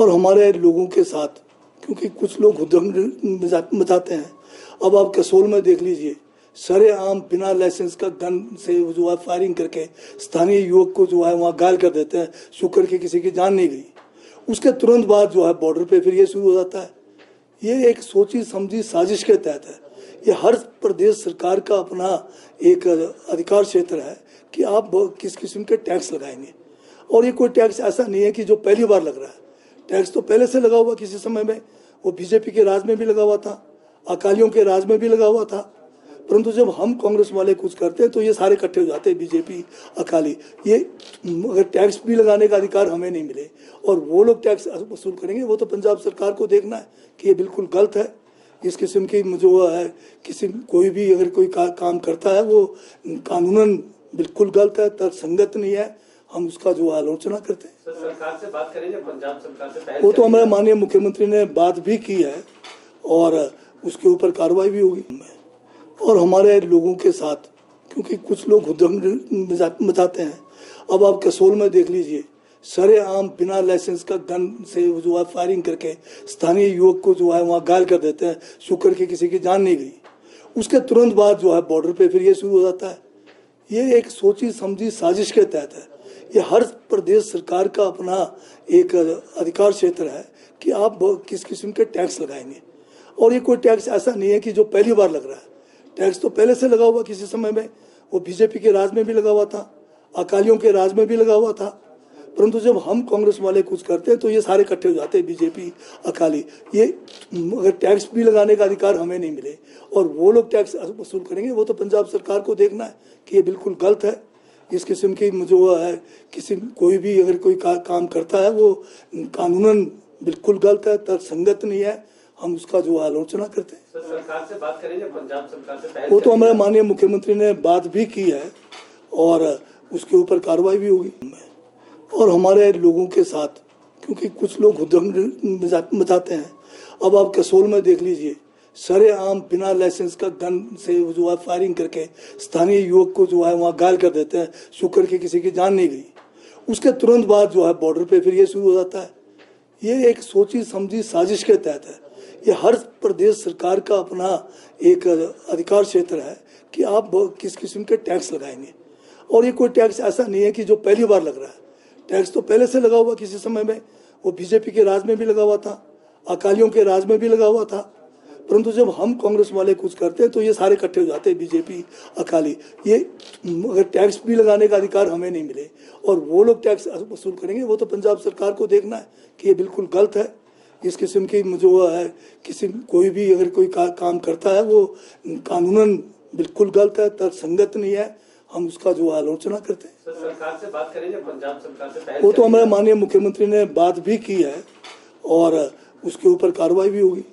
और हमारे लोगों के साथ, क्योंकि कुछ लोग हुज्जत मचाते हैं। अब आप कसोल में देख लीजिए, सरेआम बिना लाइसेंस का गन से जो है फायरिंग करके स्थानीय युवक को जो है वहाँ घायल कर देते हैं। शुक्र के किसी की जान नहीं गई। उसके तुरंत बाद जो है बॉर्डर पे फिर ये शुरू हो जाता है। ये एक सोची समझी साजिश के तहत है। ये हर प्रदेश सरकार का अपना एक अधिकार क्षेत्र है कि आप किस किस्म के टैक्स लगाएंगे। और ये कोई टैक्स ऐसा नहीं है कि जो पहली बार लग रहा है। टैक्स तो पहले से लगा हुआ, किसी समय में वो बीजेपी के राज में भी लगा हुआ था, अकालियों के राज में भी लगा हुआ था। परंतु जब हम कांग्रेस वाले कुछ करते हैं तो ये सारे इकट्ठे हो जाते हैं, बीजेपी, अकाली। ये अगर टैक्स भी लगाने का अधिकार हमें नहीं मिले और वो लोग टैक्स वसूल करेंगे, वो तो पंजाब सरकार को देखना है कि ये बिल्कुल गलत है। इस किस्म की जो है कोई भी अगर कोई काम करता है वो कानूनन बिल्कुल गलत है, तर्कसंगत नहीं है। हम उसका जो आलोचना करते हैं। सरकार से बात करेंगे, पंजाब सरकार से पहले वो तो हमारे माननीय मुख्यमंत्री ने बात भी की है और उसके ऊपर कार्रवाई भी होगी। और हमारे लोगों के साथ, क्योंकि कुछ लोग हुज्जत मचाते हैं। अब आप कसोल में देख लीजिए, सरेआम बिना लाइसेंस का गन से जो है फायरिंग करके स्थानीय युवक को जो है वहाँ घायल कर देते हैं। शुक्र के किसी की जान नहीं गई। उसके तुरंत बाद जो है बॉर्डर पे फिर ये शुरू हो जाता है। ये एक सोची समझी साजिश के तहत है। ये हर प्रदेश सरकार का अपना एक अधिकार क्षेत्र है कि आप किस किस्म के टैक्स लगाएंगे। और ये कोई टैक्स ऐसा नहीं है कि जो पहली बार लग रहा है। टैक्स तो पहले से लगा हुआ, किसी समय में वो बीजेपी के राज में भी लगा हुआ था, अकालियों के राज में भी लगा हुआ था। परंतु जब हम कांग्रेस वाले कुछ करते हैं तो ये सारे इकट्ठे हो जाते हैं, बीजेपी, अकाली। ये अगर टैक्स भी लगाने का अधिकार हमें नहीं मिले और वो लोग टैक्स वसूल करेंगे, वो तो पंजाब सरकार को देखना है कि ये बिल्कुल गलत है। इस किस्म की जो है कोई भी अगर कोई काम करता है वो कानूनन बिल्कुल गलत है, तर्कसंगत नहीं है। हम उसका जो आलोचना करते हैं। सरकार से बात करेंगे, पंजाब सरकार से पहले वो तो हमारे माननीय मुख्यमंत्री ने बात भी की है और उसके ऊपर कार्रवाई भी होगी। और हमारे लोगों के साथ, क्योंकि कुछ लोग हुज्जत मचाते हैं। अब आप कसोल में देख लीजिए, सरेआम बिना लाइसेंस का गन से जो है फायरिंग करके स्थानीय युवक को जो है वहाँ घायल कर देते हैं। शुक्र के किसी की जान नहीं गई। उसके तुरंत बाद जो है बॉर्डर पे फिर ये शुरू हो जाता है। ये एक सोची समझी साजिश के तहत है। ये हर प्रदेश सरकार का अपना एक अधिकार क्षेत्र है कि आप किस किस्म के टैक्स लगाएंगे। और ये कोई टैक्स ऐसा नहीं है कि जो पहली बार लग रहा है। टैक्स तो पहले से लगा हुआ, किसी समय में वो बीजेपी के राज में भी लगा हुआ था, अकालियों के राज में भी लगा हुआ था। परंतु जब हम कांग्रेस वाले कुछ करते हैं तो ये सारे इकट्ठे हो जाते हैं, बीजेपी, अकाली। ये अगर टैक्स भी लगाने का अधिकार हमें नहीं मिले और वो लोग टैक्स वसूल करेंगे, वो तो पंजाब सरकार को देखना है कि ये बिल्कुल गलत है। इस किस्म की जो है कोई भी अगर कोई काम करता है वो कानूनन बिल्कुल गलत है, तर्कसंगत नहीं है। हम उसका जो आलोचना करते हैं। सरकार से बात करेंगे, पंजाब सरकार से पहले वो तो हमारे माननीय मुख्यमंत्री ने बात भी की है और उसके ऊपर कार्रवाई भी होगी।